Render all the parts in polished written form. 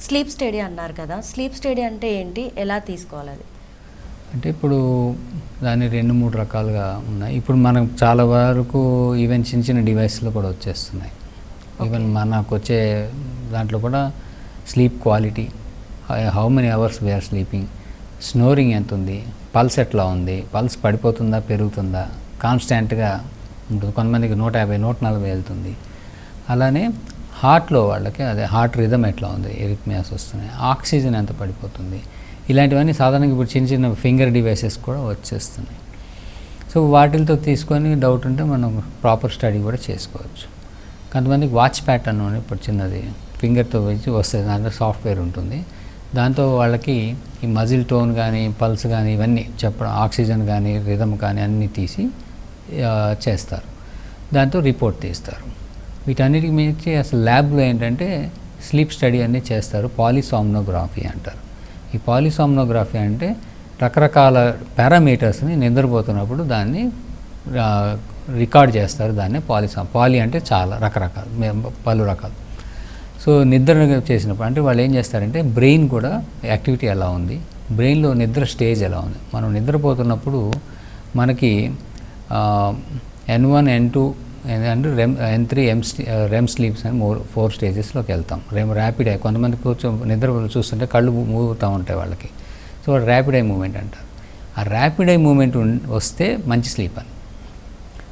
Sleep study అన్నారు కదా, sleep study అంటే ఏంటి, ఎలా తీసుకోవాలి అది? అంటే ఇప్పుడు దాన్ని 2-3 రకాలుగా ఉన్నాయి. ఇప్పుడు మనం చాలా వరకు ఈవెన్ చిన్న చిన్న డివైస్లో కూడా వచ్చేస్తున్నాయి. ఈవెన్ మనకు వచ్చే దాంట్లో కూడా sleep quality, how many hours we are sleeping, snoring ఎంత ఉంది, పల్స్ ఎట్లా ఉంది, పల్స్ పడిపోతుందా పెరుగుతుందా, కాన్స్టాంట్గా ఉంటుంది, కొంతమందికి 150 140 వెళ్తుంది. అలానే హార్ట్లో వాళ్ళకి అదే హార్ట్ రిథమ్ ఎట్లా ఉంది, ఎరిథ్మియాస్ వస్తున్నాయి, ఆక్సిజన్ ఎంత పడిపోతుంది, ఇలాంటివన్నీ సాధారణంగా ఇప్పుడు చిన్న చిన్న ఫింగర్ డివైసెస్ కూడా వచ్చేస్తున్నాయి. సో వాటితో తీసుకొని డౌట్ ఉంటే మనం ప్రాపర్ స్టడీ కూడా చేసుకోవచ్చు. కొంతమందికి వాచ్ ప్యాటర్న్ అని ఇప్పుడు చిన్నది ఫింగర్తో వచ్చి వస్తుంది, దాంట్లో సాఫ్ట్వేర్ ఉంటుంది. దాంతో వాళ్ళకి ఈ మజిల్ టోన్ కానీ పల్స్ కానీ ఇవన్నీ చెప్పడం, ఆక్సిజన్ కానీ రిథమ్ కానీ అన్నీ తీసి చేస్తారు. దాంతో రిపోర్ట్ తీస్తారు. వీటన్నిటికి మించి అసలు ల్యాబ్లో ఏంటంటే స్లీప్ స్టడీ అన్నీ చేస్తారు. పాలిసామ్నోగ్రఫీ అంటారు. ఈ పాలిసామ్నోగ్రఫీ అంటే రకరకాల పారామీటర్స్ని నిద్రపోతున్నప్పుడు దాన్ని రికార్డ్ చేస్తారు. దాన్ని పాలి అంటే చాలా రకరకాలు, పలు రకాలు. సో నిద్ర చేసినప్పుడు అంటే వాళ్ళు ఏం చేస్తారంటే బ్రెయిన్ కూడా యాక్టివిటీ ఎలా ఉంది, బ్రెయిన్లో నిద్ర స్టేజ్ ఎలా ఉంది. మనం నిద్రపోతున్నప్పుడు మనకి N1 N2 and N3 REM sleeps అని 4 స్టేజెస్లోకి వెళ్తాం. ర్యాపిడ్ ఐ, కొంతమంది నిద్ర చూస్తుంటే కళ్ళు మూవ్ అవుతూ ఉంటాయి వాళ్ళకి. సో ర్యాపిడ్ ఐ మూమెంట్ అంటారు. ఆ ర్యాపిడ్ ఐ మూమెంట్ వస్తే మంచి స్లీప్ అని.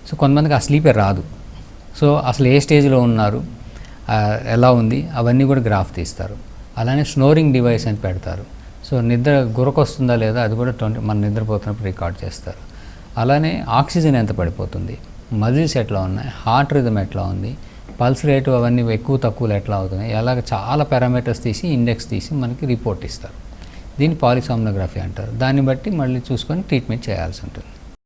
సో కొంతమందికి ఆ స్లీపే రాదు. సో అసలు ఏ స్టేజ్లో ఉన్నారు, ఎలా ఉంది, అవన్నీ కూడా గ్రాఫ్ తీస్తారు. అలానే స్నోరింగ్ డివైస్ అని పెడతారు. సో నిద్ర గురకొస్తుందా లేదా అది కూడా మనం నిద్రపోతున్నప్పుడు రికార్డ్ చేస్తారు. అలానే ఆక్సిజన్ ఎంత పడిపోతుంది, మజిల్స్ ఎట్లా ఉన్నాయి, హార్ట్ రిథమ్ ఎట్లా ఉంది, పల్స్ రేటు అవన్నీ ఎక్కువ తక్కువలు ఎట్లా అవుతున్నాయి, అలాగ చాలా పారామీటర్స్ తీసి ఇండెక్స్ తీసి మనకి రిపోర్ట్ ఇస్తారు. దీన్ని పాలిసామ్నోగ్రఫీ అంటారు. దాన్ని బట్టి మళ్ళీ చూసుకొని ట్రీట్మెంట్ చేయాల్సి ఉంటుంది.